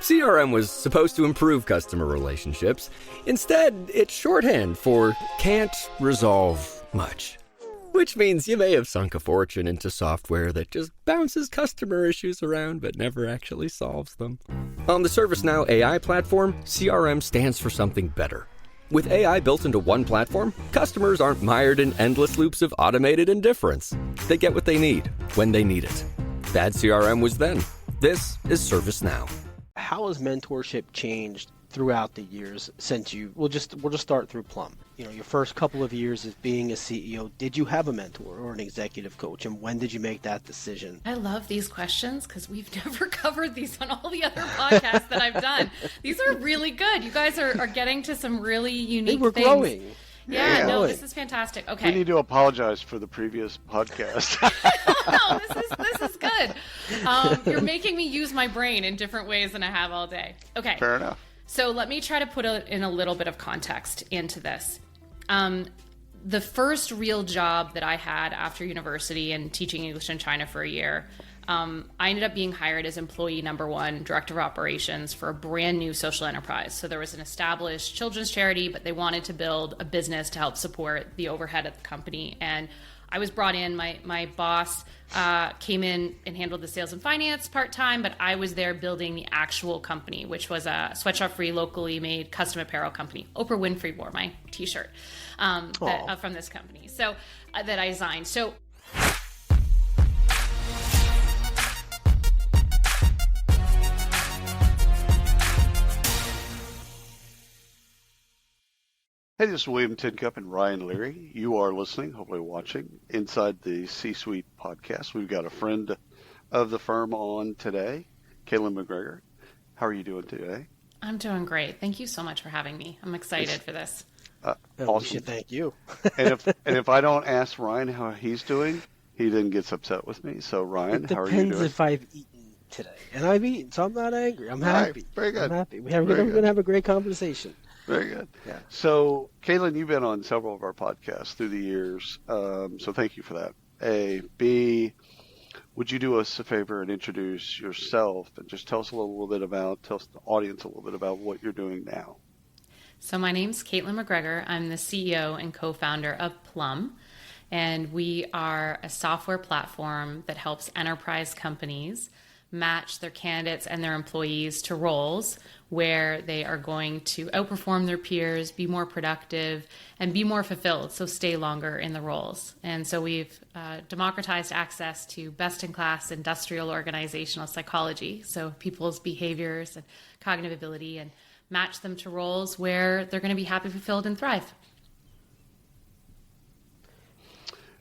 CRM was supposed to improve customer relationships. Instead, it's shorthand for can't resolve much. Which means you may have sunk a fortune into software that just bounces customer issues around but never actually solves them. On the ServiceNow AI platform, CRM stands for something better. With AI built into one platform, customers aren't mired in endless loops of automated indifference. They get what they need, when they need it. Bad CRM was then. This is ServiceNow. How has mentorship changed throughout the years since we'll just start through Plum. Your first couple of years as being a CEO, did you have a mentor or an executive coach, and when did you make that decision? I love these questions because we've never covered these on all the other podcasts that I've done. These are really good. You guys are getting to some really unique things. We're growing. Yeah, no, this is fantastic. Okay. We need to apologize for the previous podcast. No, this is good. You're making me use my brain in different ways than I have all day. Okay. Fair enough. So let me try to put in a little bit of context into this. The first real job that I had after university and teaching English in China for a year, I ended up being hired as employee number 1, director of operations for a brand new social enterprise. So there was an established children's charity, but they wanted to build a business to help support the overhead of the company. And I was brought in, my boss came in and handled the sales and finance part-time, but I was there building the actual company, which was a sweatshop-free, locally made custom apparel company. Oprah Winfrey wore my t-shirt from this company, so that I designed. So Hey, this is William Tincup and Ryan Leary. You are listening, hopefully watching, inside the C-Suite podcast. We've got a friend of the firm on today, Caitlin MacGregor. How are you doing today? I'm doing great. Thank you so much for having me. I'm excited for this. Awesome. We should thank you. and if I don't ask Ryan how he's doing, he then gets upset with me. So Ryan, how are you doing? It depends if I've eaten today. And I've eaten, so I'm not angry. I'm happy. Right, very good. I'm happy. We're going to have a great conversation. Very good. Yeah. So, Caitlin, you've been on several of our podcasts through the years, so thank you for that. A. B, would you do us a favor and introduce yourself and just tell us the audience a little bit about what you're doing now? So my name's Caitlin MacGregor. I'm the CEO and co-founder of Plum, and we are a software platform that helps enterprise companies match their candidates and their employees to roles where they are going to outperform their peers, be more productive, and be more fulfilled, so stay longer in the roles. And so we've democratized access to best-in-class industrial organizational psychology, so people's behaviors and cognitive ability, and match them to roles where they're going to be happy, fulfilled, and thrive.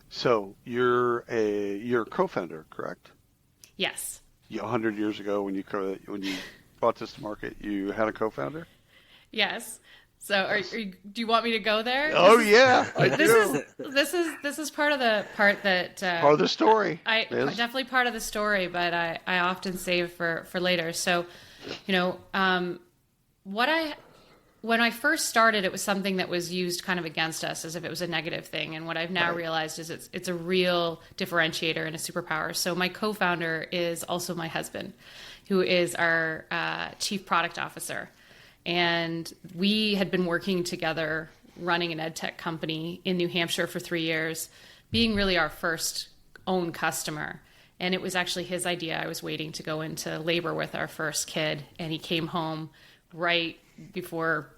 So you're a co-founder, correct? Yes. 100 years ago, when you brought this to market, you had a co-founder? Yes. So, do you want me to go there? Oh yeah, I do. This is part of the part of the story. Definitely part of the story, but I often save for later. So, when I first started, it was something that was used kind of against us as if it was a negative thing. And what I've now realized is it's a real differentiator and a superpower. So my co-founder is also my husband, who is our chief product officer. And we had been working together running an ed tech company in New Hampshire for 3 years, being really our first own customer. And it was actually his idea. I was waiting to go into labor with our first kid, and he came home right before,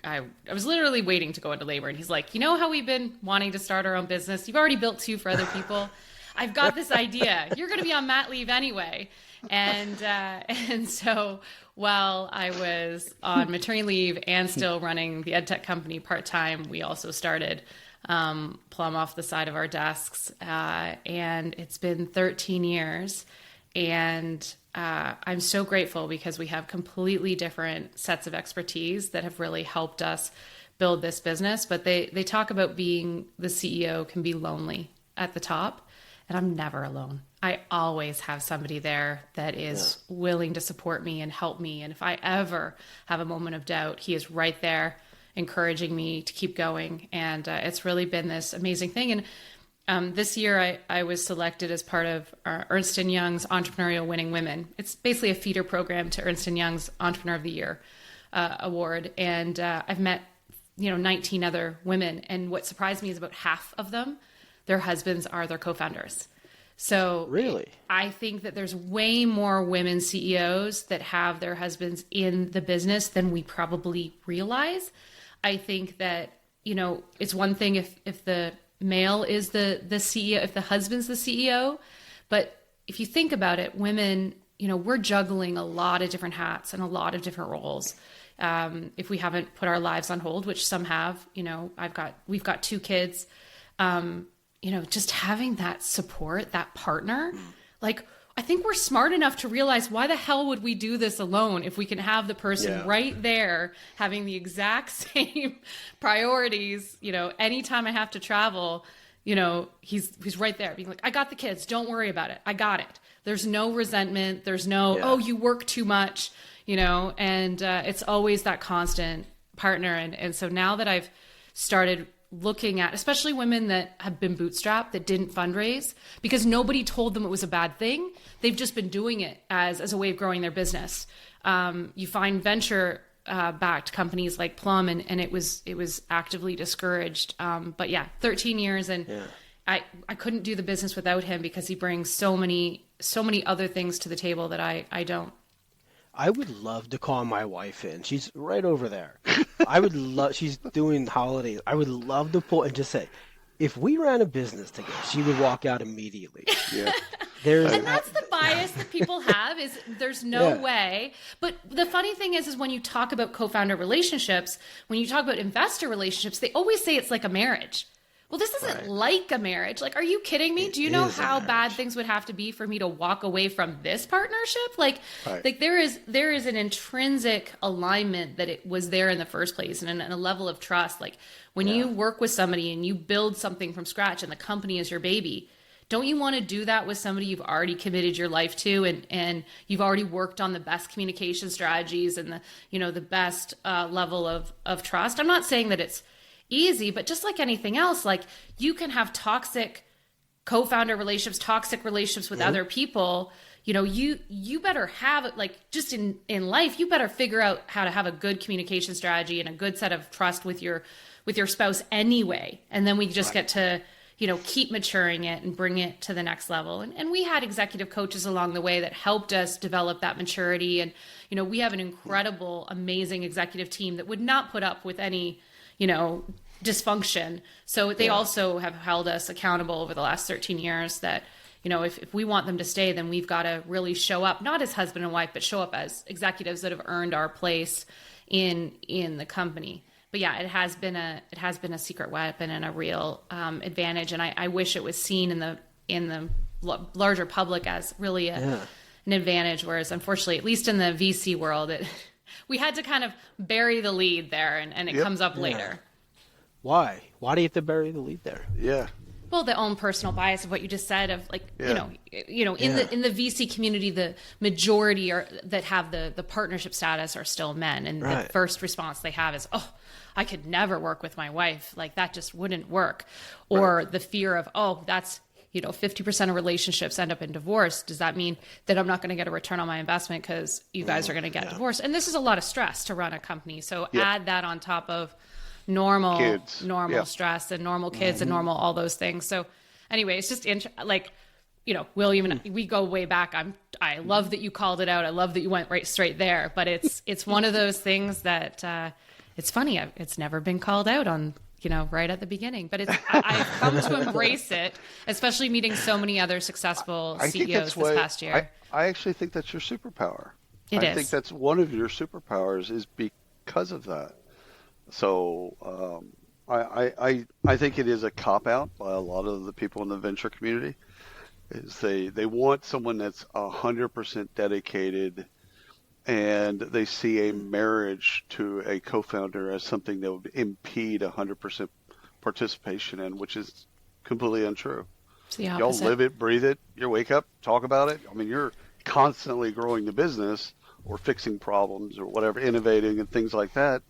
I was literally waiting to go into labor. And he's like, how we've been wanting to start our own business? You've already built 2 for other people. I've got this idea. You're going to be on mat leave anyway. And so while I was on maternity leave and still running the ed tech company part-time, we also started Plum off the side of our desks. And it's been 13 years. And I'm so grateful because we have completely different sets of expertise that have really helped us build this business. But they talk about being the CEO can be lonely at the top, and I'm never alone. I always have somebody there that is willing to support me and help me. And if I ever have a moment of doubt, he is right there encouraging me to keep going. And it's really been this amazing thing. And This year, I was selected as part of Ernst & Young's Entrepreneurial Winning Women. It's basically a feeder program to Ernst & Young's Entrepreneur of the Year award. And I've met, 19 other women. And what surprised me is about half of them, their husbands are their co-founders. So really, I think that there's way more women CEOs that have their husbands in the business than we probably realize. I think that, it's one thing if the male is the CEO, if the husband's the CEO, but if you think about it, women, we're juggling a lot of different hats and a lot of different roles. If we haven't put our lives on hold, which some have, we've got 2 kids, just having that support, that partner, like, I think we're smart enough to realize, why the hell would we do this alone if we can have the person right there having the exact same priorities? Anytime I have to travel, he's right there being like, I got the kids, don't worry about it, I got it. There's no resentment, there's no oh, you work too much, and it's always that constant partner. And so now that I've started looking at, especially women that have been bootstrapped, that didn't fundraise because nobody told them it was a bad thing. They've just been doing it as a way of growing their business. You find venture backed companies like Plum, and it was actively discouraged. But yeah, 13 years, and I couldn't do the business without him because he brings so many other things to the table that I don't. I would love to call my wife in. She's right over there. I would love, she's doing holidays. I would love to pull and just say, if we ran a business together, she would walk out immediately. Yeah. And that's the bias that people have, is there's no way. But the funny thing is when you talk about co-founder relationships, when you talk about investor relationships, they always say it's like a marriage. Well, this isn't like a marriage. Like, are you kidding me? Do you know how bad things would have to be for me to walk away from this partnership? Like there is an intrinsic alignment that it was there in the first place, and a level of trust. Like when you work with somebody and you build something from scratch and the company is your baby, don't you want to do that with somebody you've already committed your life to, and you've already worked on the best communication strategies and the best level of trust? I'm not saying that it's easy, but just like anything else, like you can have toxic co-founder relationships, toxic relationships with other people. You better have it, like just in life, you better figure out how to have a good communication strategy and a good set of trust with your spouse anyway. And then we just get to, keep maturing it and bring it to the next level. And we had executive coaches along the way that helped us develop that maturity. And, we have an incredible, amazing executive team that would not put up with any dysfunction. So they also have held us accountable over the last 13 years that, if we want them to stay, then we've got to really show up, not as husband and wife, but show up as executives that have earned our place in the company. But yeah, it has been a secret weapon and a real advantage. And I wish it was seen in the larger public as really an advantage. Whereas unfortunately, at least in the VC world, we had to kind of bury the lead there, and it comes up later. Why? Why do you have to bury the lead there? Yeah. Well, the own personal bias of what you just said, of like, in the VC community, the majority that have the partnership status are still men, and the first response they have is, "Oh, I could never work with my wife. Like that just wouldn't work," or the fear of, "Oh, that's." 50% of relationships end up in divorce. Does that mean that I'm not going to get a return on my investment because you guys are going to get divorced? And this is a lot of stress to run a company. So add that on top of normal stress and normal kids and normal all those things. So anyway, it's just William, we go way back. I love that you called it out. I love that you went right straight there. But it's one of those things that it's funny. It's never been called out on. Right at the beginning, but I've come to embrace it, especially meeting so many other successful CEOs this past year. I actually think that's your superpower. I think that's one of your superpowers is because of that. So I think it is a cop out by a lot of the people in the venture community. Is they want someone that's 100% dedicated, and they see a marriage to a co-founder as something that would impede 100% participation in, which is completely untrue. It's the Y'all opposite. live it, breathe it. You wake up, talk about it. I mean, you're constantly growing the business or fixing problems or whatever, innovating and things like that,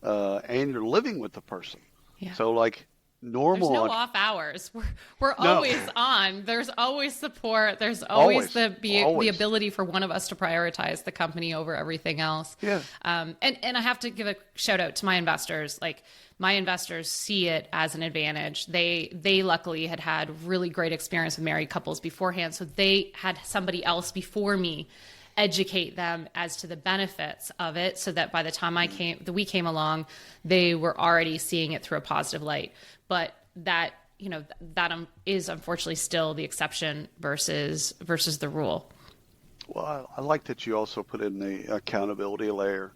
and you're living with the person. Yeah. So, like, normal. There's no off hours. We're always on. There's always support. There's always the ability for one of us to prioritize the company over everything else. Yeah. And I have to give a shout out to my investors. Like, my investors see it as an advantage. They luckily had really great experience with married couples beforehand, so they had somebody else before me educate them as to the benefits of it, so that by the time we came along, they were already seeing it through a positive light. But that is unfortunately still the exception versus the rule. Well, I like that you also put in the accountability layer.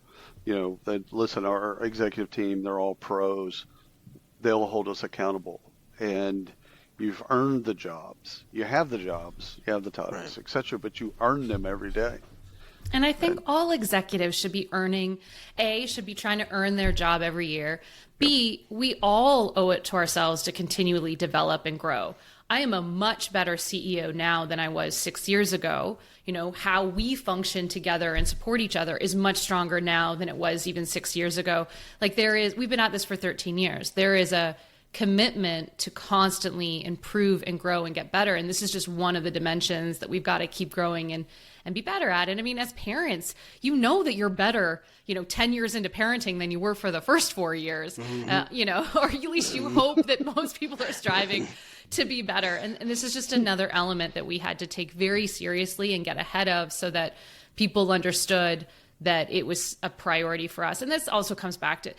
That listen, our executive team, they're all pros. They'll hold us accountable, and you've earned the jobs. You have the jobs, you have the titles, etc. But you earn them every day. And I think all executives should be trying to earn their job every year. B, we all owe it to ourselves to continually develop and grow. I am a much better CEO now than I was 6 years ago. How we function together and support each other is much stronger now than it was even 6 years ago. We've been at this for 13 years. There is a commitment to constantly improve and grow and get better. And this is just one of the dimensions that we've got to keep growing and be better at. And I mean, as parents, that you're better, 10 years into parenting than you were for the first 4 years, or at least you hope that most people are striving to be better. And this is just another element that we had to take very seriously and get ahead of, so that people understood that it was a priority for us. And this also comes back to,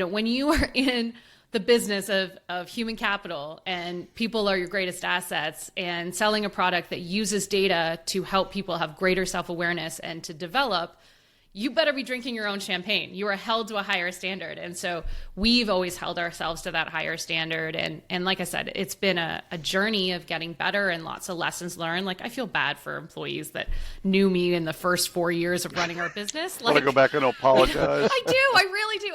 when you are in the business of human capital and people are your greatest assets, and selling a product that uses data to help people have greater self-awareness and to develop, you better be drinking your own champagne. You are held to a higher standard. And so we've always held ourselves to that higher standard. And like I said, it's been a journey of getting better and lots of lessons learned. Like, I feel bad for employees that knew me in the first 4 years of running our business. I want to go back and apologize. I really do.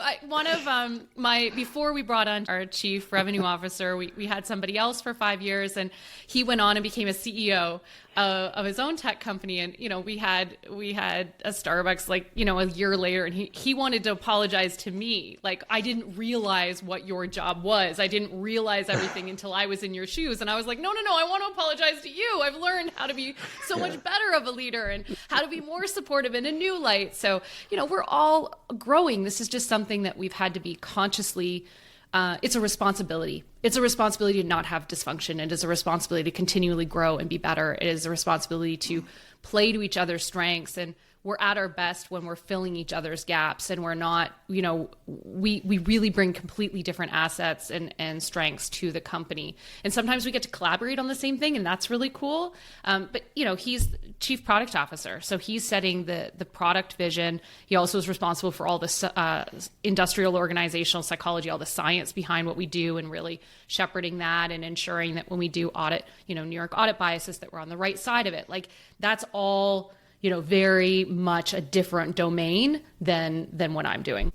Before we brought on our chief revenue officer, we had somebody else for 5 years, and he went on and became a CEO of his own tech company. And, we had a Starbucks, a year later, and he wanted to apologize to me. Like, I didn't realize what your job was. I didn't realize everything until I was in your shoes. And I was like, no, I want to apologize to you. I've learned how to be so much better of a leader and how to be more supportive in a new light. So, we're all growing. This is just something that we've had to be consciously it's a responsibility. It's a responsibility to not have dysfunction. It is a responsibility to continually grow and be better. It is a responsibility to play to each other's strengths. And we're at our best when we're filling each other's gaps, and we're not, we really bring completely different assets and strengths to the company. And sometimes we get to collaborate on the same thing, and that's really cool. But he's chief product officer, so he's setting the product vision. He also is responsible for all the industrial organizational psychology, all the science behind what we do, and really shepherding that and ensuring that when we do audit, New York audit biases, that we're on the right side of it. Like, that's all very much a different domain than what I'm doing.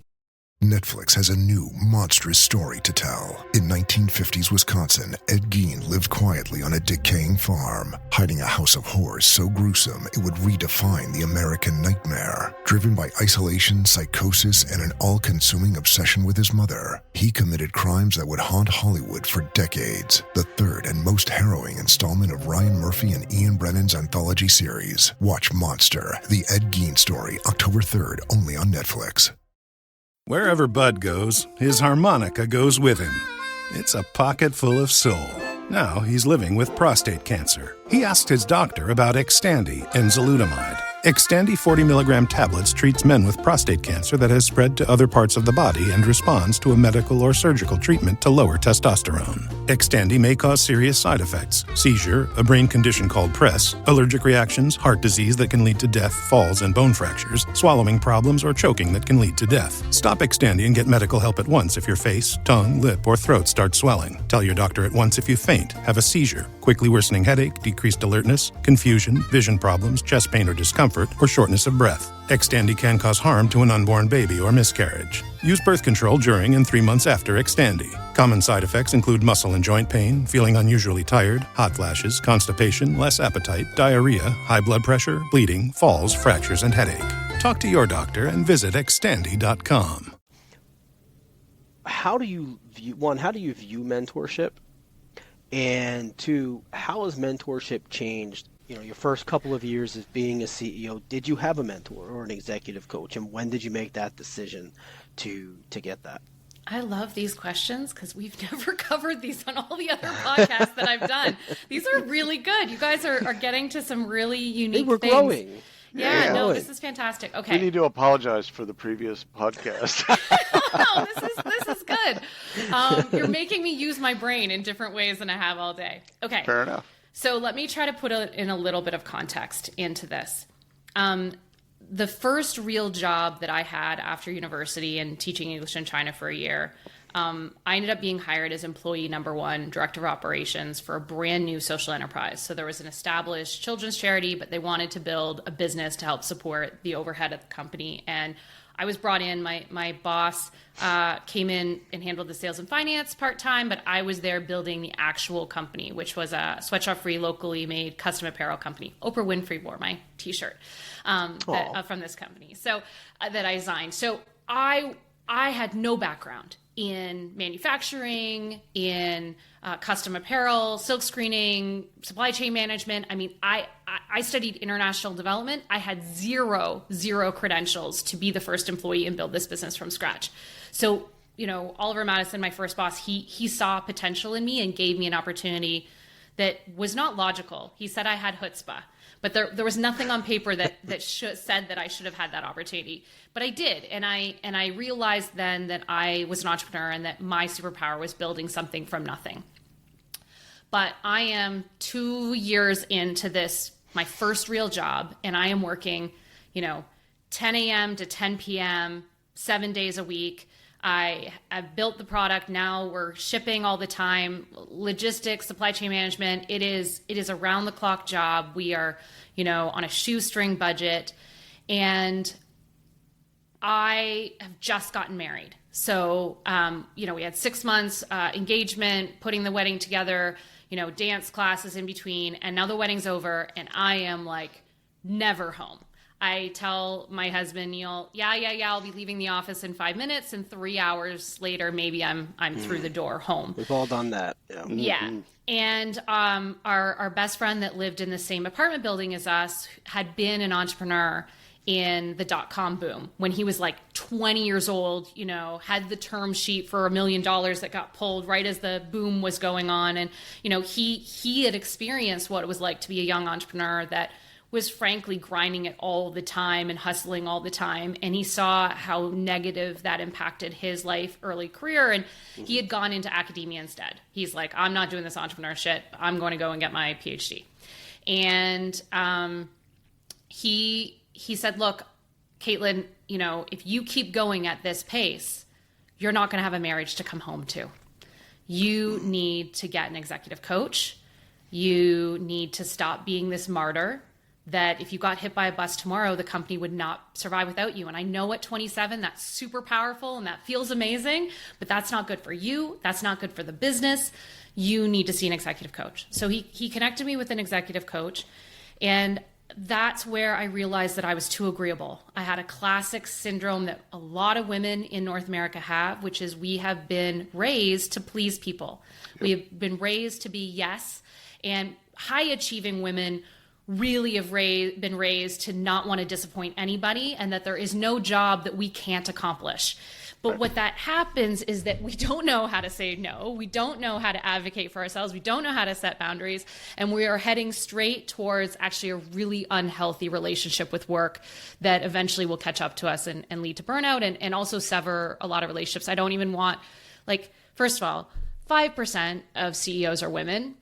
Netflix has a new monstrous story to tell. In 1950s Wisconsin, Ed Gein lived quietly on a decaying farm, hiding a house of horrors so gruesome it would redefine the American nightmare. Driven by isolation, psychosis, and an all-consuming obsession with his mother, he committed crimes that would haunt Hollywood for decades. The third and most harrowing installment of Ryan Murphy and Ian Brennan's anthology series. Watch Monster, the Ed Gein story, October 3rd, only on Netflix. Wherever Bud goes, his harmonica goes with him. It's a pocket full of soul. Now he's living with prostate cancer. He asked his doctor about Xtandi enzalutamide. Xtandi 40 milligram tablets treats men with prostate cancer that has spread to other parts of the body and responds to a medical or surgical treatment to lower testosterone. Xtandi may cause serious side effects: seizure, a brain condition called PRESS, allergic reactions, heart disease that can lead to death, falls and bone fractures, swallowing problems, or choking that can lead to death. Stop Xtandi and get medical help at once if your face, tongue, lip, or throat start swelling. Tell your doctor at once if you faint, have a seizure, quickly worsening headache, decreased alertness, confusion, vision problems, chest pain or discomfort, or shortness of breath. Xtandi can cause harm to an unborn baby or miscarriage. Use birth control during and 3 months after Xtandi. Common side effects include muscle and joint pain, feeling unusually tired, hot flashes, constipation, less appetite, diarrhea, high blood pressure, bleeding, falls, fractures, and headache. Talk to your doctor and visit Xtandi.com. how do you view mentorship? And two, how has mentorship changed? Your first couple of years as being a CEO, did you have a mentor or an executive coach? And when did you make that decision to get that? I love these questions because we've never covered these on all the other podcasts that I've done. These are really good. You guys are getting to some really unique we're things. Growing. Yeah, no, this is fantastic. Okay. We need to apologize for the previous podcast. No, this is good. You're making me use my brain in different ways than I have all day. Okay. Fair enough. So let me try to put in a little bit of context into this. The first real job that I had after university and teaching English in China for a year, I ended up being hired as employee number 1, director of operations for a brand new social enterprise. So there was an established children's charity, but they wanted to build a business to help support the overhead of the company. And I was brought in, my boss came in and handled the sales and finance part-time, but I was there building the actual company, which was a sweatshop-free, locally made custom apparel company. Oprah Winfrey wore my t-shirt from this company, so that I designed. So I had no background in manufacturing, in custom apparel, silk screening, supply chain management. I mean, I studied international development. I had zero credentials to be the first employee and build this business from scratch. So, Oliver Madison, my first boss, he saw potential in me and gave me an opportunity that was not logical. He said I had chutzpah, but there was nothing on paper that said that I should have had that opportunity. But I did, and I realized then that I was an entrepreneur and that my superpower was building something from nothing. But I am 2 years into this, my first real job, and I am working, 10 a.m. to 10 p.m., 7 days a week. I've built the product. Now we're shipping all the time, logistics, supply chain management. It is a round the clock job. We are, on a shoestring budget, and I have just gotten married. So, we had 6 months engagement, putting the wedding together, dance classes in between, and now the wedding's over, and I am like never home. I tell my husband, Neil, yeah, I'll be leaving the office in 5 minutes, and 3 hours later, maybe I'm through the door home. We've all done that. Yeah. Yeah. And our best friend that lived in the same apartment building as us had been an entrepreneur in the dot-com boom when he was like 20 years old, had the term sheet for $1 million that got pulled right as the boom was going on. And, he had experienced what it was like to be a young entrepreneur that was frankly grinding it all the time and hustling all the time. And he saw how negative that impacted his life, early career. And he had gone into academia instead. He's like, I'm not doing this entrepreneur shit. I'm going to go and get my PhD. And he said, look, Caitlin, if you keep going at this pace, you're not going to have a marriage to come home to. You need to get an executive coach. You need to stop being this martyr that if you got hit by a bus tomorrow, the company would not survive without you. And I know at 27, that's super powerful and that feels amazing, but that's not good for you. That's not good for the business. You need to see an executive coach. So he connected me with an executive coach, and that's where I realized that I was too agreeable. I had a classic syndrome that a lot of women in North America have, which is we have been raised to please people. We have been raised to be yes, and high achieving women really have been raised to not want to disappoint anybody, and that there is no job that we can't accomplish. But what that happens is that we don't know how to say no. We don't know how to advocate for ourselves. We don't know how to set boundaries. And we are heading straight towards actually a really unhealthy relationship with work that eventually will catch up to us and lead to burnout and also sever a lot of relationships. I don't even want, first of all, 5% of CEOs are women.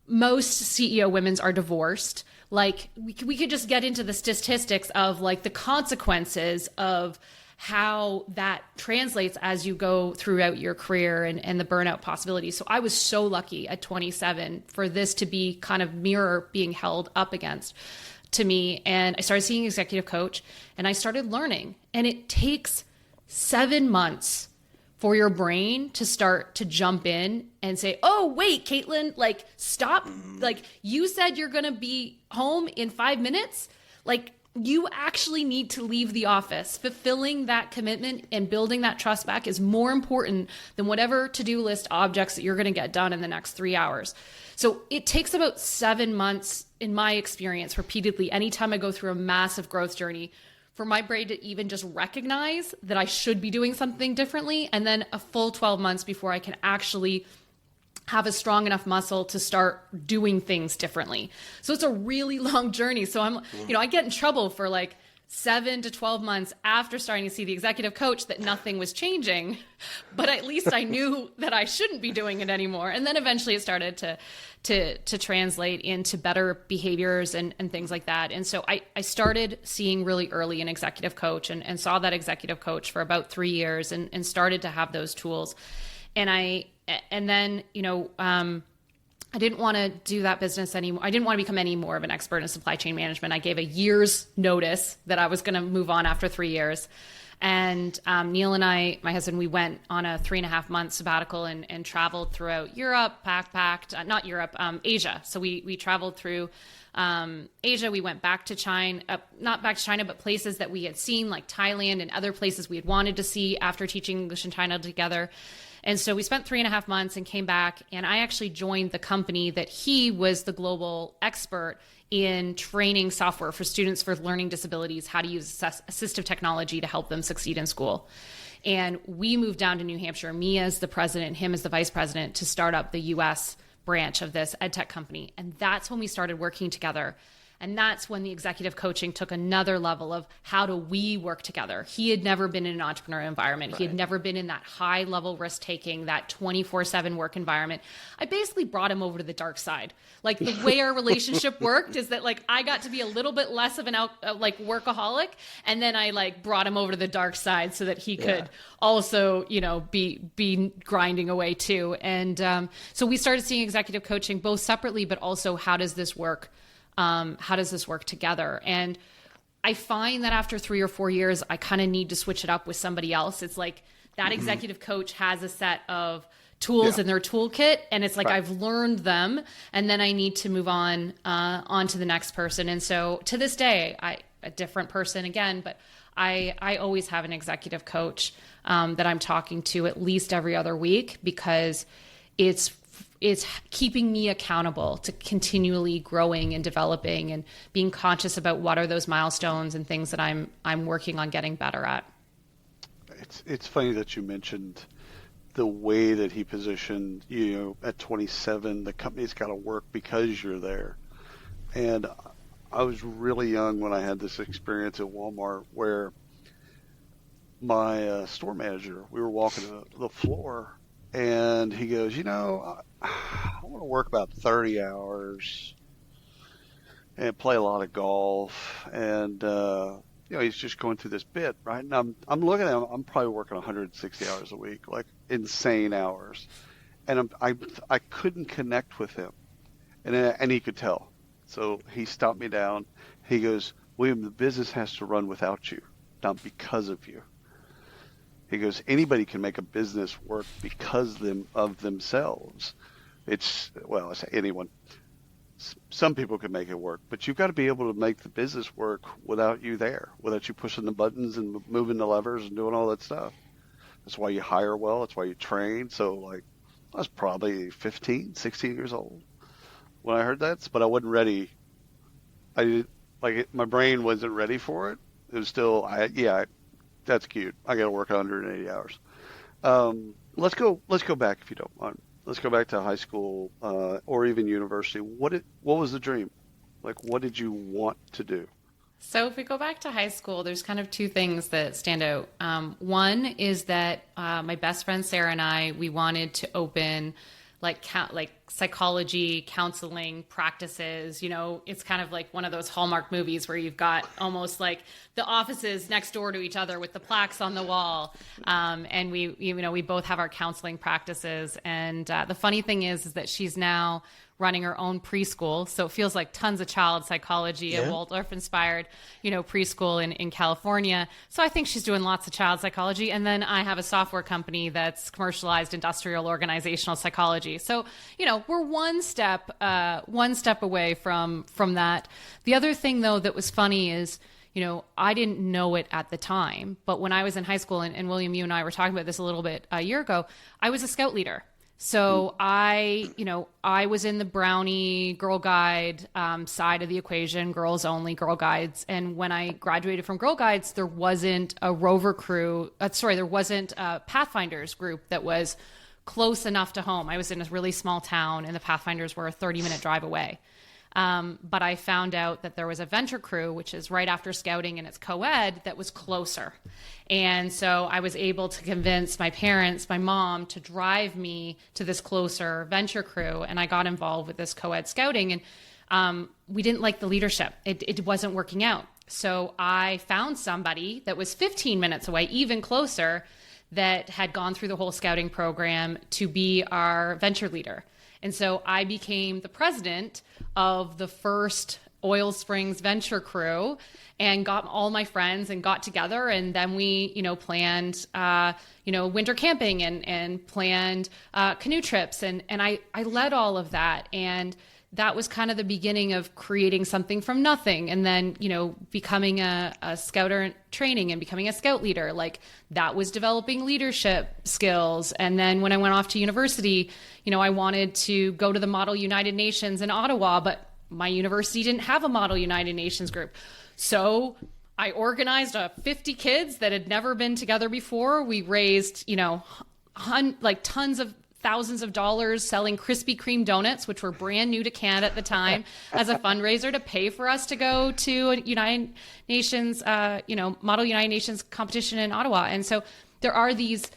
Most CEO women are divorced. We could just get into the statistics of the consequences of how that translates as you go throughout your career and the burnout possibilities. So I was so lucky at 27 for this to be kind of mirror being held up against to me. And I started seeing an executive coach, and I started learning. And it takes 7 months for your brain to start to jump in and say, oh, wait, Caitlin, stop. You said you're going to be home in 5 minutes. you actually need to leave the office. Fulfilling that commitment and building that trust back is more important than whatever to-do list objects that you're going to get done in the next 3 hours. So it takes about 7 months, in my experience, repeatedly, anytime I go through a massive growth journey, for my brain to even just recognize that I should be doing something differently, and then a full 12 months before I can actually have a strong enough muscle to start doing things differently. So it's a really long journey. So I get in trouble for like 7 to 12 months after starting to see the executive coach that nothing was changing, but at least I knew that I shouldn't be doing it anymore. And then eventually it started to translate into better behaviors and things like that. And so I started seeing really early an executive coach and saw that executive coach for about 3 years and started to have those tools. And then, I didn't want to do that business anymore. I didn't want to become any more of an expert in supply chain management. I gave a year's notice that I was going to move on after 3 years. And Neil and I, my husband, we went on a 3.5 month sabbatical and traveled throughout Europe, not Europe, Asia. So we traveled through Asia. We went back to China, not back to China, but places that we had seen like Thailand and other places we had wanted to see after teaching English in China together. And so we spent 3.5 months and came back, and I actually joined the company that he was the global expert in training software for students with learning disabilities, how to use assistive technology to help them succeed in school. And we moved down to New Hampshire, me as the president, him as the vice president, to start up the US branch of this edtech company. And that's when we started working together. And that's when the executive coaching took another level of how do we work together. He had never been in an entrepreneurial environment. Right. He had never been in that high level risk taking, that 24/7 work environment. I basically brought him over to the dark side. Like the way our relationship worked is that like I got to be a little bit less of an workaholic. And then I like brought him over to the dark side so that he could also, be grinding away too. And so we started seeing executive coaching both separately, but also how does this work? How does this work together? And I find that after 3 or 4 years, I kind of need to switch it up with somebody else. It's like that executive coach has a set of tools in their toolkit, and it's like I've learned them, and then I need to move on to the next person. And so to this day, a different person again, but I always have an executive coach that I'm talking to at least every other week because it's keeping me accountable to continually growing and developing and being conscious about what are those milestones and things that I'm working on getting better at. It's funny that you mentioned the way that he positioned you at 27. The company's got to work because you're there. And I was really young when I had this experience at Walmart where my store manager, we were walking the floor, and he goes, I want to work about 30 hours and play a lot of golf. And, he's just going through this bit, right? And I'm looking at him, I'm probably working 160 hours a week, like insane hours. And I couldn't connect with him. And he could tell. So he stopped me down. He goes, William, the business has to run without you, not because of you. He goes, anybody can make a business work because of themselves. I say anyone. Some people can make it work, but you've got to be able to make the business work without you there, without you pushing the buttons and moving the levers and doing all that stuff. That's why you hire well. That's why you train. So, I was probably 15, 16 years old when I heard that, but I wasn't ready. My brain wasn't ready for it. It was still, that's cute. I got to work 180 hours. Let's go back if you don't mind. Let's go back to high school or even university. What was the dream? What did you want to do? So if we go back to high school, there's kind of two things that stand out. One is that my best friend Sarah and I, we wanted to open psychology, counseling practices. It's kind of like one of those Hallmark movies where you've got almost like the offices next door to each other with the plaques on the wall. And we both have our counseling practices. And the funny thing is that she's now running her own preschool. So it feels like tons of child psychology at Waldorf inspired, preschool in California. So I think she's doing lots of child psychology. And then I have a software company that's commercialized industrial organizational psychology. So, we're one step away from that. The other thing though, that was funny is, I didn't know it at the time, but when I was in high school, and William, you and I were talking about this a little bit a year ago, I was a scout leader. So I was in the Brownie Girl Guide side of the equation, girls only, Girl Guides. And when I graduated from Girl Guides, there wasn't a rover crew. There wasn't a Pathfinders group that was close enough to home. I was in a really small town, and the Pathfinders were a 30-minute drive away. But I found out that there was a venture crew, which is right after scouting, and it's co-ed, that was closer. And so I was able to convince my parents, my mom, to drive me to this closer venture crew. And I got involved with this co-ed scouting, and we didn't like the leadership. It wasn't working out. So I found somebody that was 15 minutes away, even closer, that had gone through the whole scouting program to be our venture leader. And so I became the president of the first Oil Springs venture crew, and got all my friends and got together. And then we, planned, winter camping and planned canoe trips. And I led all of that. And that was kind of the beginning of creating something from nothing. And then, becoming a scouter training and becoming a scout leader, like that was developing leadership skills. And then when I went off to university, I wanted to go to the Model United Nations in Ottawa, but my university didn't have a Model United Nations group. So I organized 50 kids that had never been together before. We raised, tons of thousands of dollars selling Krispy Kreme donuts, which were brand new to Canada at the time, as a fundraiser to pay for us to go to a United Nations, Model United Nations competition in Ottawa. And so there are these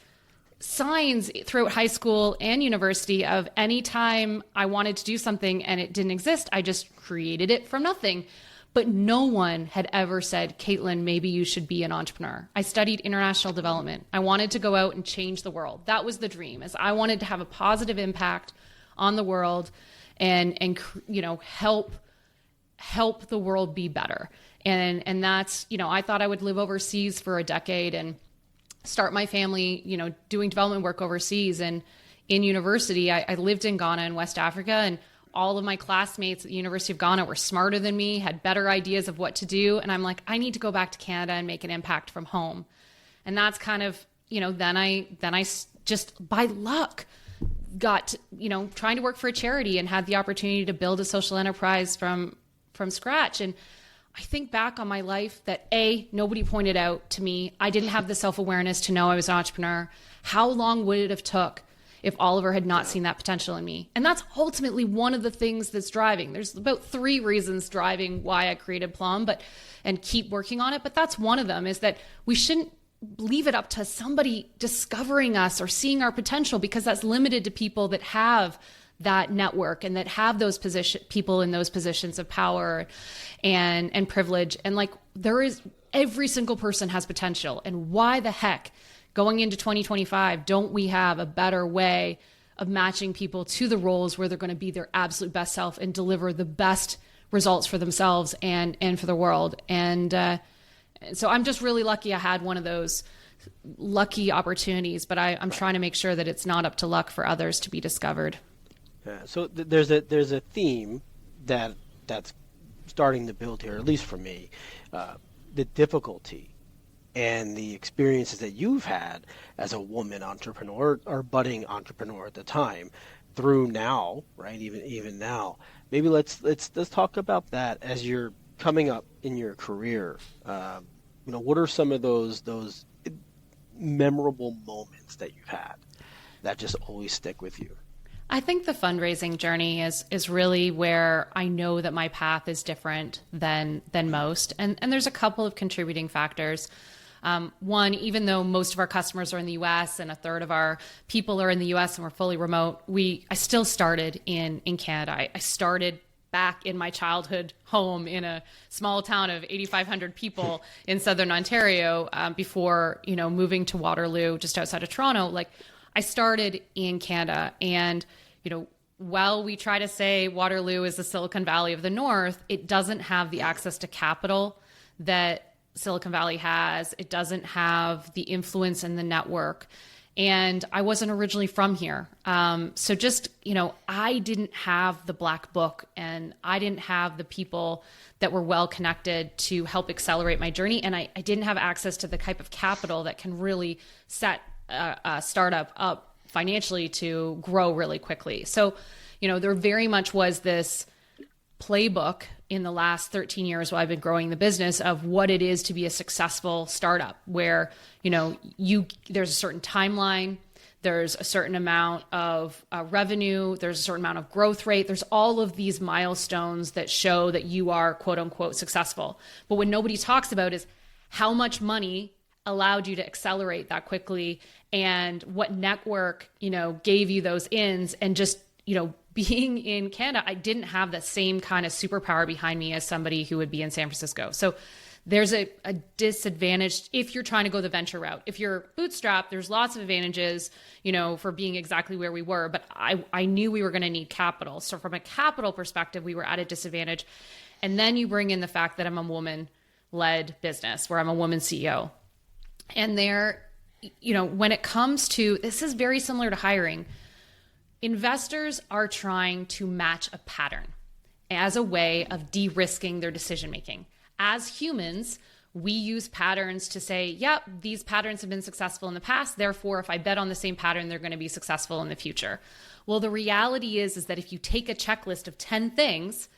signs throughout high school and university of any time I wanted to do something and it didn't exist, I just created it from nothing. But no one had ever said, Caitlin, maybe you should be an entrepreneur. I studied international development. I wanted to go out and change the world. That was the dream, is I wanted to have a positive impact on the world and help the world be better. And that's, I thought I would live overseas for a decade and start my family, doing development work overseas. And in university, I lived in Ghana in West Africa, and all of my classmates at the University of Ghana were smarter than me, had better ideas of what to do. And I'm like, I need to go back to Canada and make an impact from home. And that's kind of, then I just by luck got, trying to work for a charity and had the opportunity to build a social enterprise from scratch. And I think back on my life that nobody pointed out to me. I didn't have the self-awareness to know I was an entrepreneur. How long would it have took if Oliver had not seen that potential in me? And that's ultimately one of the things that's driving. There's about 3 reasons driving why I created Plum, and keep working on it. But that's one of them, is that we shouldn't leave it up to somebody discovering us or seeing our potential, because that's limited to people that have that network and that have those people in those positions of power and privilege. And every single person has potential. And why the heck, going into 2025, don't we have a better way of matching people to the roles where they're going to be their absolute best self and deliver the best results for themselves and for the world? And so I'm just really lucky I had one of those lucky opportunities, but I'm trying to make sure that it's not up to luck for others to be discovered. Yeah, so there's a theme that's starting to build here, at least for me, the difficulty and the experiences that you've had as a woman entrepreneur or budding entrepreneur at the time through now, right? Even now, maybe let's talk about that as you're coming up in your career. What are some of those memorable moments that you've had that just always stick with you? I think the fundraising journey is really where I know that my path is different than most. And there's a couple of contributing factors. One, even though most of our customers are in the US and a third of our people are in the US and we're fully remote, I still started in Canada. I started back in my childhood home in a small town of 8,500 people in Southern Ontario before, moving to Waterloo just outside of Toronto. I started in Canada, and, while we try to say Waterloo is the Silicon Valley of the North, it doesn't have the access to capital that Silicon Valley has. It doesn't have the influence in the network. And I wasn't originally from here. So just, I didn't have the black book, and I didn't have the people that were well connected to help accelerate my journey. And I didn't have access to the type of capital that can really set a startup up financially to grow really quickly. So, there very much was this playbook in the last 13 years while I've been growing the business of what it is to be a successful startup, where, there's a certain timeline, there's a certain amount of revenue, there's a certain amount of growth rate, there's all of these milestones that show that you are quote unquote successful. But what nobody talks about is how much money allowed you to accelerate that quickly, and what network, gave you those ins. And just, being in Canada, I didn't have the same kind of superpower behind me as somebody who would be in San Francisco. So there's a disadvantage if you're trying to go the venture route. If you're bootstrapped, there's lots of advantages, for being exactly where we were. But I knew we were going to need capital. So from a capital perspective, we were at a disadvantage. And then you bring in the fact that I'm a woman-led business, where I'm a woman CEO. And there, when it comes to, this is very similar to hiring. Investors are trying to match a pattern as a way of de-risking their decision-making. As humans, we use patterns to say, yep, these patterns have been successful in the past. Therefore, if I bet on the same pattern, they're going to be successful in the future. Well, the reality is that if you take a checklist of 10 things,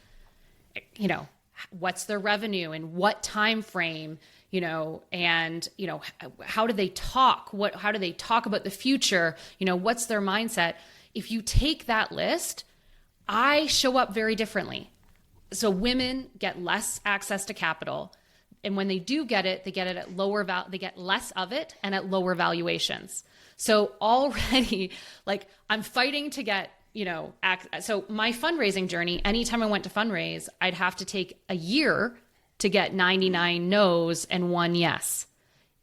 what's their revenue and what time frame, and, how do they talk? How do they talk about the future? What's their mindset? If you take that list, I show up very differently. So women get less access to capital. And when they do get it, they get it at lower they get less of it and at lower valuations. So already, I'm fighting to get, so my fundraising journey, anytime I went to fundraise, I'd have to take a year to get 99 no's and 1 yes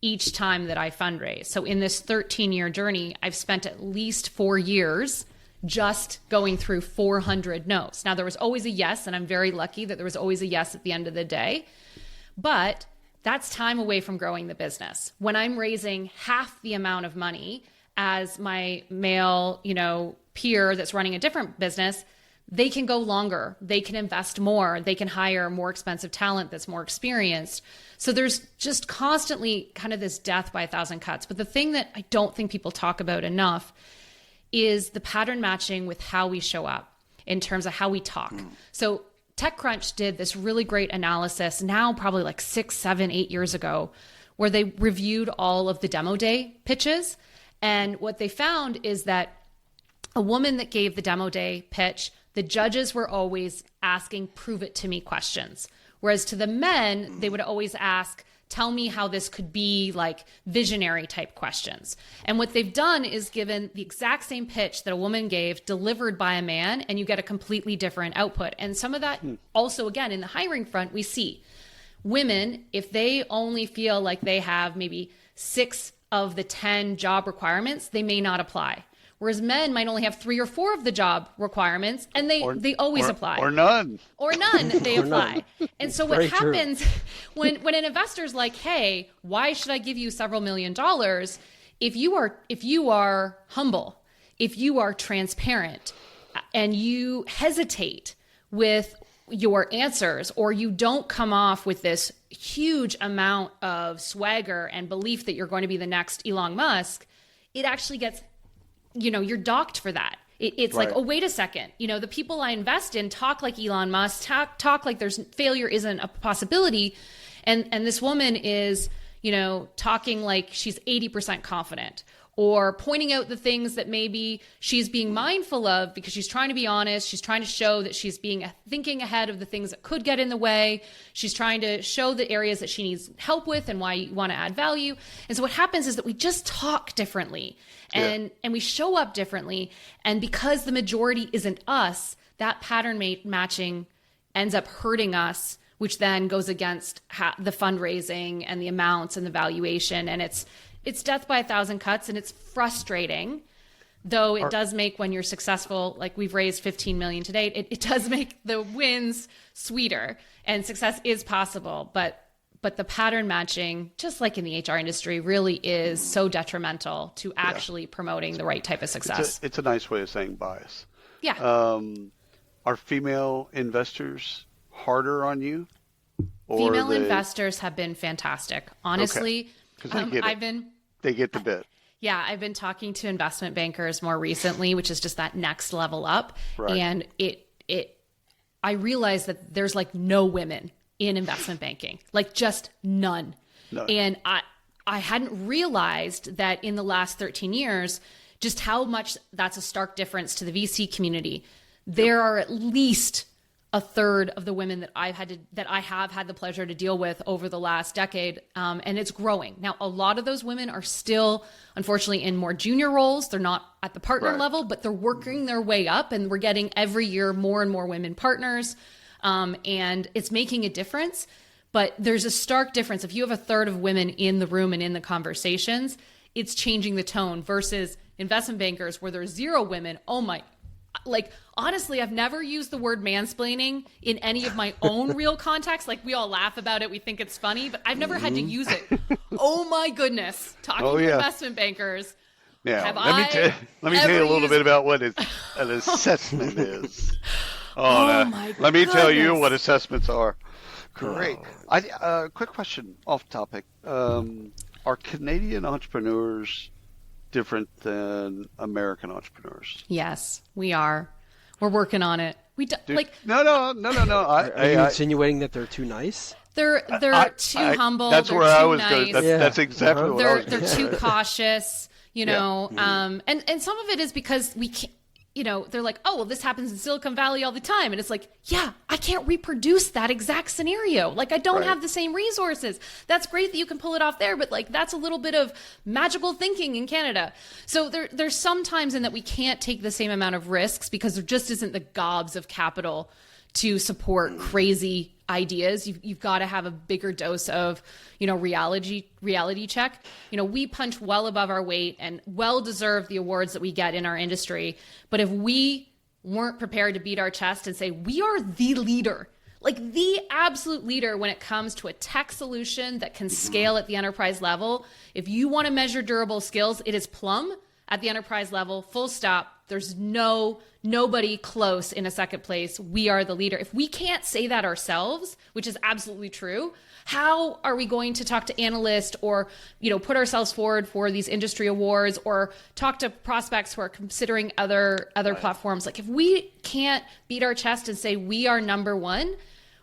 each time that I fundraise. So in this 13-year journey, I've spent at least 4 years just going through 400 no's. Now, there was always a yes, and I'm very lucky that there was always a yes at the end of the day. But that's time away from growing the business. When I'm raising half the amount of money as my male, peer that's running a different business, they can go longer. They can invest more. They can hire more expensive talent that's more experienced. So there's just constantly kind of this death by a thousand cuts. But the thing that I don't think people talk about enough is the pattern matching with how we show up in terms of how we talk. So TechCrunch did this really great analysis now, probably 6, 7, 8 years ago, where they reviewed all of the demo day pitches. And what they found is that a woman that gave the demo day pitch, the judges were always asking, prove it to me questions. Whereas to the men, they would always ask, tell me how this could be, visionary type questions. And what they've done is given the exact same pitch that a woman gave, delivered by a man, and you get a completely different output. And some of that also, again, in the hiring front, we see women, if they only feel like they have maybe 6 of the 10 job requirements, they may not apply. Whereas men might only have 3 or 4 of the job requirements, and they always apply. Or none. Or none, they apply. None. And so what happens when an investor's like, hey, why should I give you several $1 million? If you are humble, if you are transparent, and you hesitate with your answers, or you don't come off with this huge amount of swagger and belief that you're going to be the next Elon Musk, it actually gets, you're docked for that. It's right. Oh, wait a second. The people I invest in talk like Elon Musk, talk like failure isn't a possibility. And this woman is, talking like she's 80% confident, or pointing out the things that maybe she's being mindful of because she's trying to be honest. She's trying to show that she's thinking ahead of the things that could get in the way. She's trying to show the areas that she needs help with and why you want to add value. And so what happens is that we just talk differently and we show up differently. And because the majority isn't us, that pattern matching ends up hurting us, which then goes against the fundraising and the amounts and the valuation. And it's death by a thousand cuts, and it's frustrating, though it does make, when you're successful, like we've raised 15 million to date, it does make the wins sweeter, and success is possible. But But the pattern matching, just like in the HR industry, really is so detrimental to actually promoting the right type of success. It's a nice way of saying bias. Yeah. Are female investors harder on you? Female investors have been fantastic. Honestly, okay. They get the bit. Yeah, I've been talking to investment bankers more recently, which is just that next level up. Right. And I realized that there's like no women in investment banking, like just none. No. And I hadn't realized that in the last 13 years, just how much that's a stark difference to the VC community. There are at least a third of the women that I have had the pleasure to deal with over the last decade. And it's growing. Now, a lot of those women are still, unfortunately, in more junior roles. They're not at the partner level, but they're working their way up, and we're getting every year more and more women partners. And it's making a difference, but there's a stark difference. If you have a third of women in the room and in the conversations, it's changing the tone versus investment bankers where there's zero women. Oh my, like, honestly, I've never used the word mansplaining in any of my own real context. Like, we all laugh about it. We think it's funny, but I've never had to use it. Oh my goodness. Talking to investment bankers. Yeah. Let me tell you a little bit about what an assessment is. My Let me tell you goodness. what assessments are. Great. Quick question off topic. Are Canadian entrepreneurs different than American entrepreneurs? Yes, we are. We're working on it. No. Are you insinuating that they're too nice? They're too humble. That's they're where too I was nice. going. That's exactly what I was They're too cautious, know. Yeah. And some of it is because we can't. They're like, oh, well, this happens in Silicon Valley all the time. And it's like, yeah, I can't reproduce that exact scenario. Like, I don't have the same resources. That's great that you can pull it off there, but like, that's a little bit of magical thinking in Canada. So there's some times in that we can't take the same amount of risks because there just isn't the gobs of capital to support crazy ideas. You've got to have a bigger dose of, reality check. We punch well above our weight and well deserve the awards that we get in our industry. But if we weren't prepared to beat our chest and say, we are the leader, like the absolute leader when it comes to a tech solution that can scale at the enterprise level, if you want to measure durable skills, it is Plum at the enterprise level, full stop. There's nobody close in a second place. We are the leader. If we can't say that ourselves, which is absolutely true, how are we going to talk to analysts or, put ourselves forward for these industry awards or talk to prospects who are considering other platforms? Like, if we can't beat our chest and say we are number one,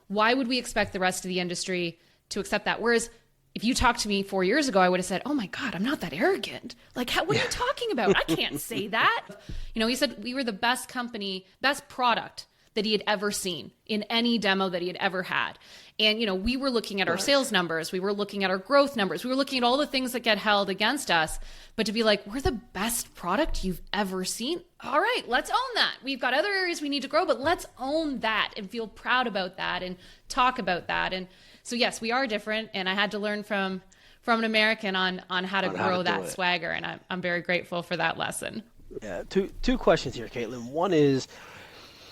why would we expect the rest of the industry to accept that? Whereas if you talked to me 4 years ago, I would have said, oh my God, I'm not that arrogant. Like, what are you talking about? I can't say that. He said we were the best company, best product that he had ever seen in any demo that he had ever had. And, we were looking at our sales numbers. We were looking at our growth numbers. We were looking at all the things that get held against us. But to be like, we're the best product you've ever seen. All right, let's own that. We've got other areas we need to grow, but let's own that and feel proud about that and talk about that. And so, yes, we are different. And I had to learn from an American on how to grow that swagger. And I'm very grateful for that lesson. Yeah, two questions here, Caitlin. One is,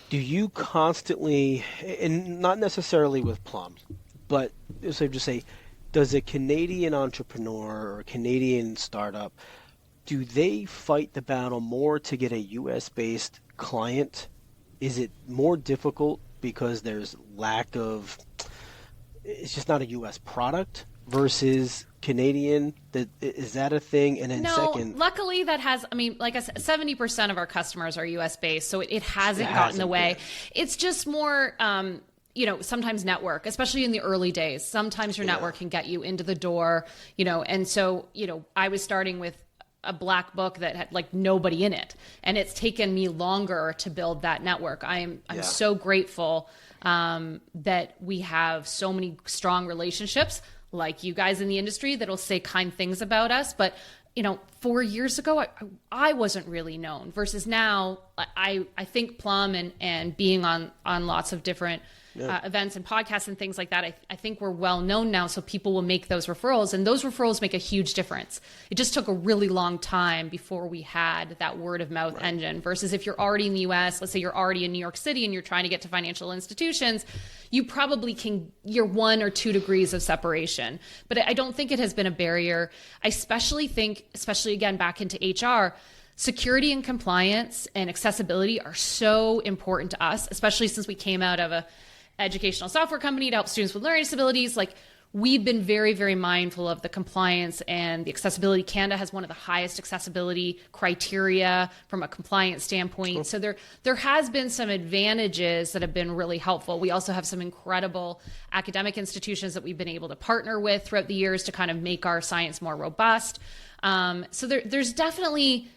do you constantly, and not necessarily with Plum, but so just say, does a Canadian entrepreneur or a Canadian startup, do they fight the battle more to get a U.S.-based client? Is it more difficult because there's lack of, it's just not a U.S. product versus Canadian? Is that a thing? And then second, luckily that has, like I said, 70% of our customers are US based, so it hasn't gotten in the way. It's just more, sometimes network, especially in the early days. Sometimes your network can get you into the door, and so, I was starting with a black book that had like nobody in it, and it's taken me longer to build that network. I'm so grateful that we have so many strong relationships like you guys in the industry that'll say kind things about us. But, 4 years ago, I wasn't really known versus now I think Plum and being on lots of different events and podcasts and things like that. I think we're well known now, so people will make those referrals, and those referrals make a huge difference. It just took a really long time before we had that word of mouth engine, versus if you're already in the US, let's say you're already in New York City and you're trying to get to financial institutions, you probably you're 1 or 2 degrees of separation. But I don't think it has been a barrier. I especially think, again, back into HR, security and compliance and accessibility are so important to us, especially since we came out of a educational software company to help students with learning disabilities. Like, we've been very, very mindful of the compliance and the accessibility. Canada has one of the highest accessibility criteria from a compliance standpoint. Cool. So there has been some advantages that have been really helpful. We also have some incredible academic institutions that we've been able to partner with throughout the years to kind of make our science more robust. So there's definitely,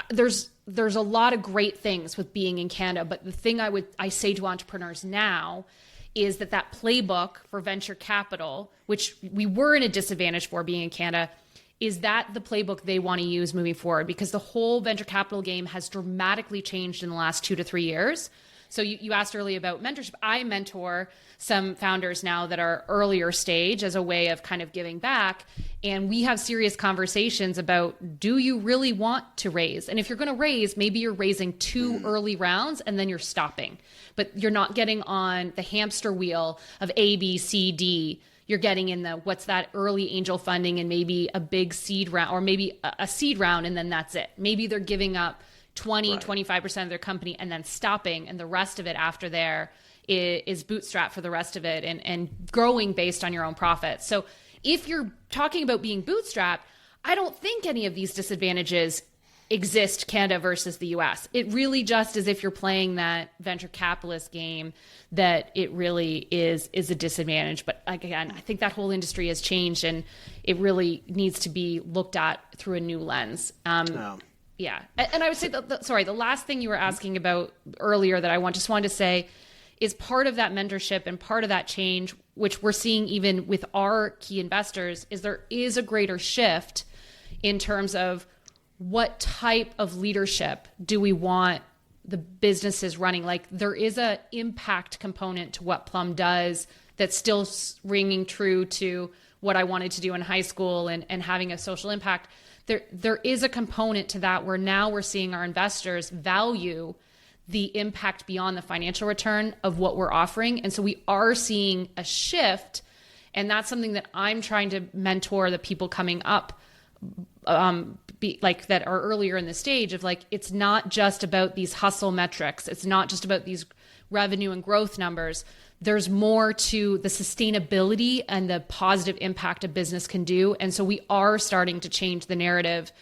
there's a lot of great things with being in Canada. But the thing I say to entrepreneurs now is that playbook for venture capital, which we were in a disadvantage for being in Canada, is that the playbook they want to use moving forward, because the whole venture capital game has dramatically changed in the last 2 to 3 years. So you asked earlier about mentorship. I mentor some founders now that are earlier stage as a way of kind of giving back. And we have serious conversations about, do you really want to raise? And if you're going to raise, maybe you're raising 2 early rounds and then you're stopping. But you're not getting on the hamster wheel of A, B, C, D. You're getting in what's that early angel funding and maybe a big seed round, or maybe a seed round, and then that's it. Maybe they're giving up 25% of their company and then stopping, and the rest of it after there is bootstrap for the rest of it and growing based on your own profits. So if you're talking about being bootstrapped, I don't think any of these disadvantages exist Canada versus the US. It really just is, if you're playing that venture capitalist game, that it really is a disadvantage. But again, I think that whole industry has changed, and it really needs to be looked at through a new lens. Yeah. And I would say the last thing you were asking about earlier that I just wanted to say is part of that mentorship and part of that change, which we're seeing even with our key investors, is there is a greater shift in terms of what type of leadership do we want the businesses running. Like, there is a impact component to what Plum does that's still ringing true to what I wanted to do in high school and having a social impact. There is a component to that where now we're seeing our investors value the impact beyond the financial return of what we're offering. And so we are seeing a shift. And that's something that I'm trying to mentor the people coming up, that are earlier in the stage of, like, it's not just about these hustle metrics. It's not just about these revenue and growth numbers. There's more to the sustainability and the positive impact a business can do. And so we are starting to change the narrative.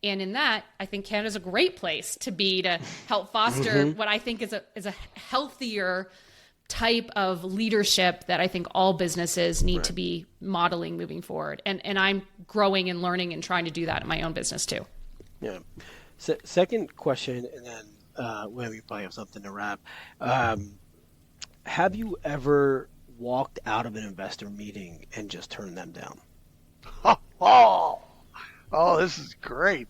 And in that, I think Canada's a great place to be, to help foster what I think is a healthier type of leadership that I think all businesses need to be modeling moving forward. And I'm growing and learning and trying to do that in my own business too. Yeah. Second question, and then we probably have something to wrap. Have you ever walked out of an investor meeting and just turned them down? Oh, this is great.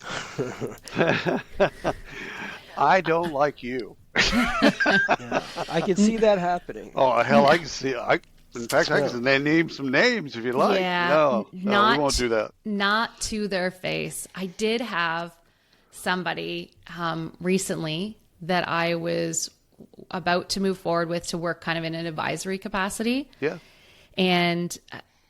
I don't like you. Yeah, I can see that happening. Oh, hell, I can see it. In fact, I can name some names if you like. Yeah, no, we won't do that. Not to their face. I did have somebody recently that I was about to move forward with to work kind of in an advisory capacity. Yeah. And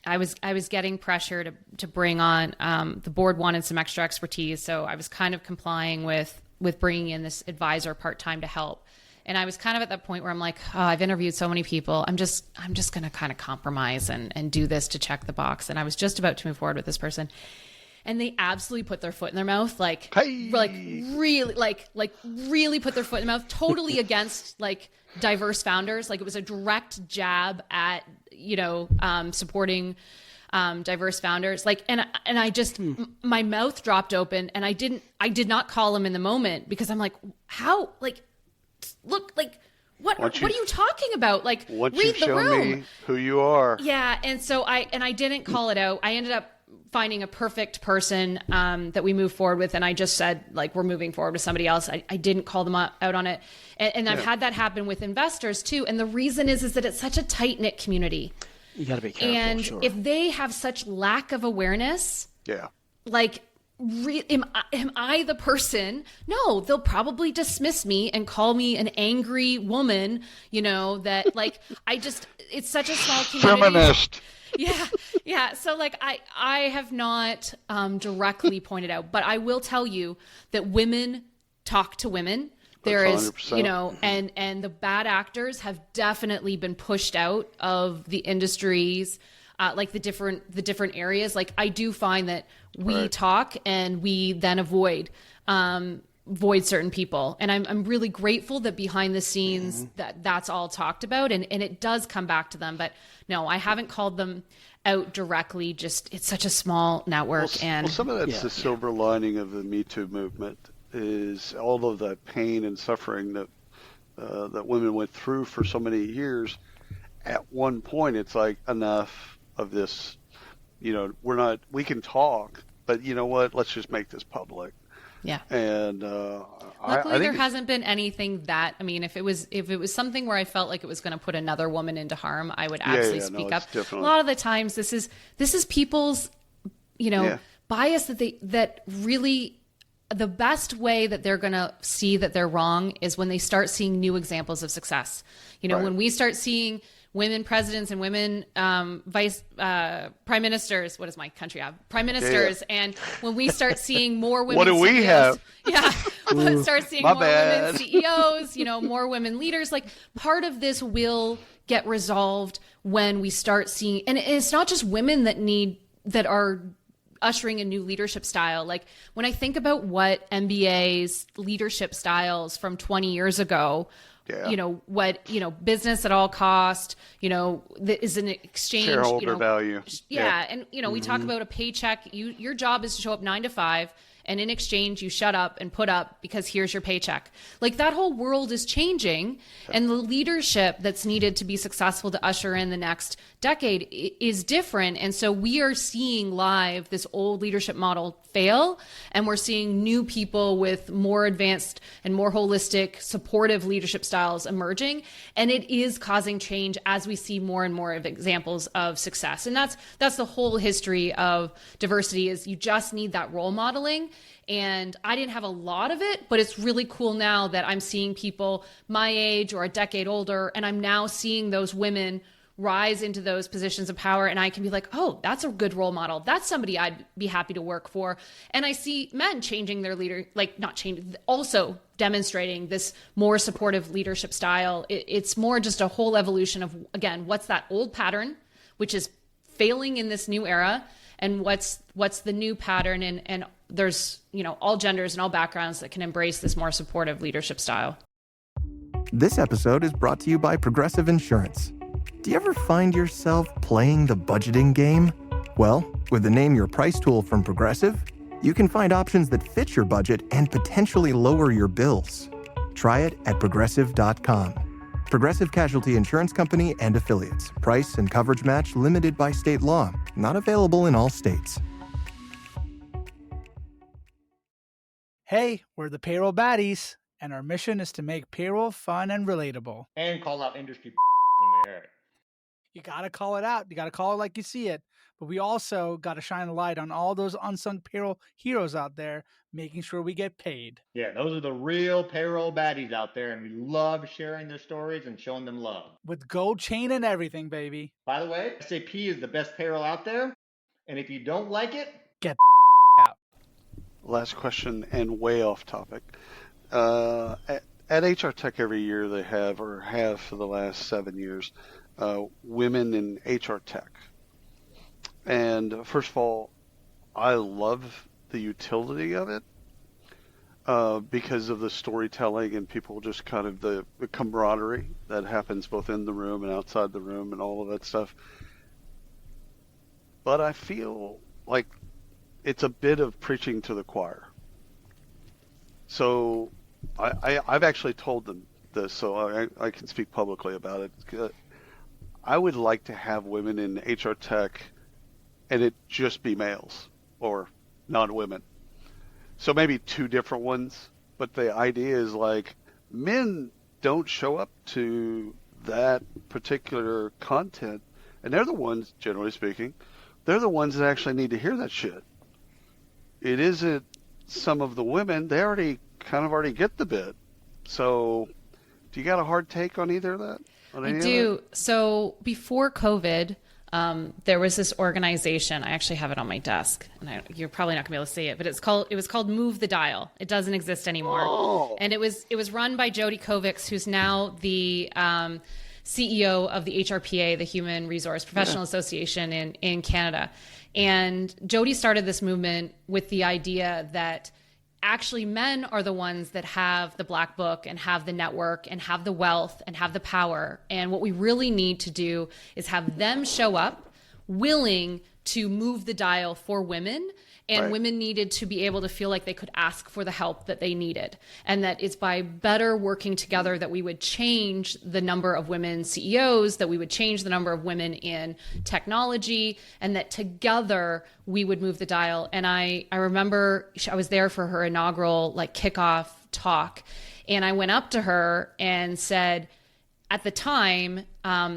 I was getting pressure to bring on, the board wanted some extra expertise. So I was kind of complying with bringing in this advisor part-time to help. And I was kind of at that point where I'm like, oh, I've interviewed so many people. I'm just going to kind of compromise and do this to check the box. And I was just about to move forward with this person. And they absolutely put their foot in their mouth, really put their foot in their mouth, totally against like diverse founders. Like, it was a direct jab at, supporting diverse founders. Like, and I just, my mouth dropped open, and I did not call him in the moment, because I'm like, how, like, look, like, what are you talking about? Like, read the room. Me who you are. Yeah. And so I didn't call it out. I ended up finding a perfect person that we move forward with, and I just said, like, we're moving forward with somebody else. I didn't call them out on it. And I've had that happen with investors too. And the reason is that it's such a tight-knit community. You got to be careful. And sure. if they have such lack of awareness, like, am I the person? No, they'll probably dismiss me and call me an angry woman, that, like, it's such a small community. Feminist. Yeah. So, like, I have not directly pointed out, but I will tell you that women talk to women. There is, 100%. and the bad actors have definitely been pushed out of the industries, like the different areas. Like, I do find that we talk and we then avoid certain people. And I'm really grateful that behind the scenes that's all talked about, and it does come back to them. But no, I haven't called them out directly. Just, it's such a small network. Some of that's the silver lining of the Me Too movement, is all of the pain and suffering that that women went through for so many years. At one point, it's like, enough of this. We can talk, but you know what? Let's just make this public. Yeah. And luckily, I think there hasn't been anything that, I mean, if it was something where I felt like it was going to put another woman into harm, I would absolutely speak up. Definitely. A lot of the times, this is people's, bias that really, the best way that they're going to see that they're wrong is when they start seeing new examples of success. When we start seeing women presidents and women prime ministers. What does my country have? Prime ministers. Yeah. And when we start seeing more women, what do we have? Yeah, start seeing more women CEOs. More women leaders. Like, part of this will get resolved when we start seeing, and it's not just women that are ushering a new leadership style. Like, when I think about what MBA's leadership styles from 20 years ago. Yeah. Business at all cost, is an exchange. Shareholder value. Yeah. And, we talk about a paycheck. Your job is to show up 9 to 5. And in exchange, you shut up and put up because here's your paycheck. Like, that whole world is changing. And the leadership that's needed to be successful to usher in the next decade is different. And so we are seeing live this old leadership model fail. And we're seeing new people with more advanced and more holistic, supportive leadership styles emerging. And it is causing change as we see more and more of examples of success. And that's the whole history of diversity, is you just need that role modeling. And I didn't have a lot of it, but it's really cool now that I'm seeing people my age or a decade older, and I'm now seeing those women rise into those positions of power, and I can be like, oh, that's a good role model. That's somebody I'd be happy to work for. And I see men changing their also demonstrating this more supportive leadership style. It's more just a whole evolution of, again, what's that old pattern, which is failing in this new era, and what's the new pattern, and there's all genders and all backgrounds that can embrace this more supportive leadership style. This episode is brought to you by Progressive Insurance. Do you ever find yourself playing the budgeting game? Well, with the Name Your Price tool from Progressive, you can find options that fit your budget and potentially lower your bills. Try it at progressive.com. Progressive Casualty Insurance Company and Affiliates. Price and coverage match limited by state law. Not available in all states. Hey, we're the Payroll Baddies, and our mission is to make payroll fun and relatable. And call out industry when we hear it. You gotta call it out. You gotta call it like you see it. But we also gotta shine a light on all those unsung payroll heroes out there, making sure we get paid. Yeah, those are the real payroll baddies out there, and we love sharing their stories and showing them love. With gold chain and everything, baby. By the way, SAP is the best payroll out there, and if you don't like it, get out. Last question, and way off topic. At HR Tech every year they have for the last 7 years, women in HR Tech. And first of all, I love the utility of it because of the storytelling and people just kind of the camaraderie that happens both in the room and outside the room and all of that stuff. But I feel like it's a bit of preaching to the choir. So I've actually told them this, so I can speak publicly about it. I would like to have women in HR Tech and it just be males or non-women. So maybe 2 different ones, but the idea is like men don't show up to that particular content, and they're the ones, generally speaking, they're the ones that actually need to hear that shit. It isn't some of the women, they already get the bit. So do you got a hard take on either of that? I do. So before COVID, there was this organization. I actually have it on my desk, and you're probably not gonna be able to see it, but it was called Move the Dial. It doesn't exist anymore. Oh. And it was run by Jody Kovacs, who's now the CEO of the HRPA, the Human Resource Professional Association in Canada. And Jody started this movement with the idea that actually men are the ones that have the black book and have the network and have the wealth and have the power. And what we really need to do is have them show up willing to move the dial for women. And Right. women needed to be able to feel like they could ask for the help that they needed. And that it's by better working together that we would change the number of women CEOs, that we would change the number of women in technology, and that together we would move the dial. And I remember I was there for her inaugural kickoff talk. And I went up to her and said, at the time,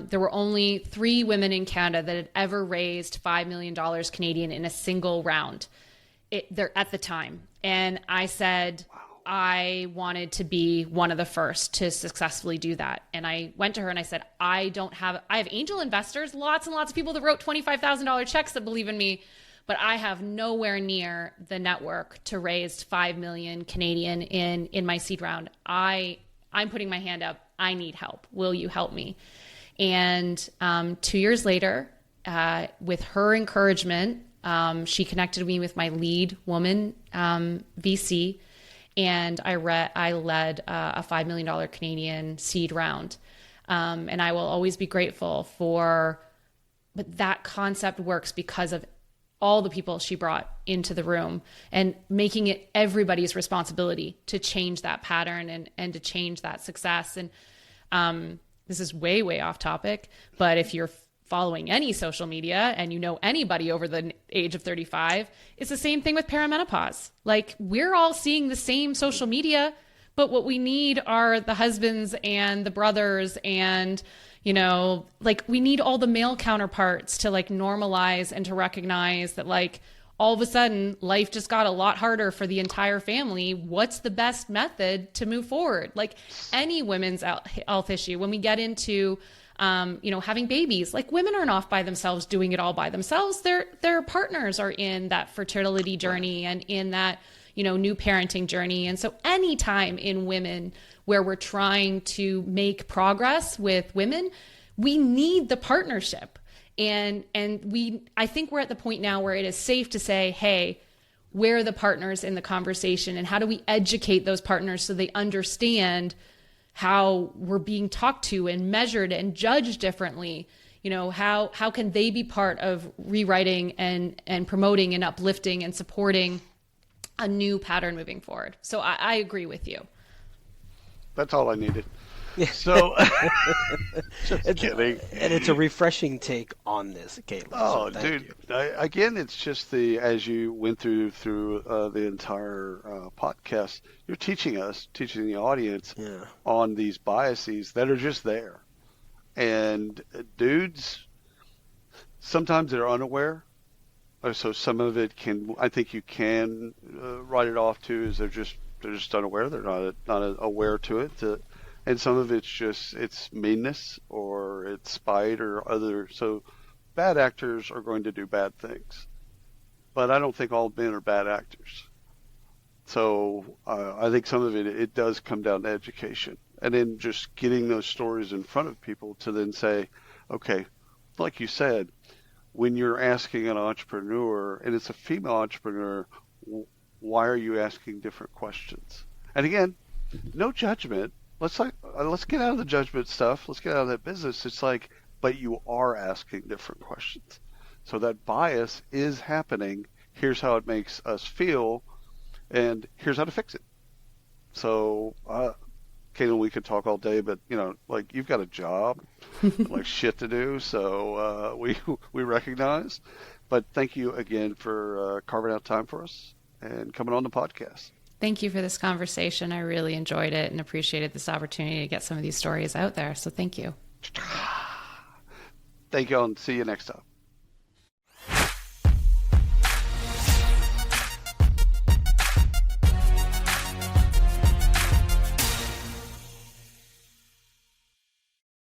there were only 3 women in Canada that had ever raised $5 million Canadian in a single round at the time. And I said, I wanted to be one of the first to successfully do that. And I went to her and I said, I have angel investors, lots and lots of people that wrote $25,000 checks that believe in me, but I have nowhere near the network to raise 5 million Canadian in my seed round. I'm putting my hand up. I need help. Will you help me? And 2 years later, with her encouragement, she connected me with my lead woman VC, and I led a $5 million Canadian seed round. And I will always be grateful but that concept works because of all the people she brought into the room and making it everybody's responsibility to change that pattern and to change that success. And this is way, way off topic, but if you're following any social media and you know anybody over the age of 35, it's the same thing with perimenopause. We're all seeing the same social media, but what we need are the husbands and the brothers and we need all the male counterparts to normalize and to recognize that all of a sudden life just got a lot harder for the entire family. What's the best method to move forward? Any women's health issue, when we get into having babies, women aren't off by themselves doing it all by themselves. Their partners are in that fertility journey and in that new parenting journey. And so anytime in women where we're trying to make progress with women, we need the partnership. And I think we're at the point now where it is safe to say, hey, where are the partners in the conversation, and how do we educate those partners so they understand how we're being talked to and measured and judged differently? How can they be part of rewriting and promoting and uplifting and supporting a new pattern moving forward? So I agree with you. That's all I needed. So, just kidding. And it's a refreshing take on this, Caitlin. Oh, so dude! Again, it's just as you went through the entire podcast, you're teaching the audience on these biases that are just there. And dudes, sometimes they're unaware. So some of it I think you can write it off to as they're just unaware. They're not aware to it. And some of it's meanness or it's spite or other. So bad actors are going to do bad things, but I don't think all men are bad actors. So I think some of it does come down to education, and then just getting those stories in front of people to then say, okay, like you said, when you're asking an entrepreneur, and it's a female entrepreneur, why are you asking different questions? And again, no judgment. Let's get out of the judgment stuff. Let's get out of that business. It's but you are asking different questions. So that bias is happening. Here's how it makes us feel, and here's how to fix it. So, Caitlin, we could talk all day, but you've got a job, shit to do. So we recognize, But thank you again for carving out time for us and coming on the podcast. Thank you for this conversation. I really enjoyed it and appreciated this opportunity to get some of these stories out there. So thank you. Thank you all, and see you next time.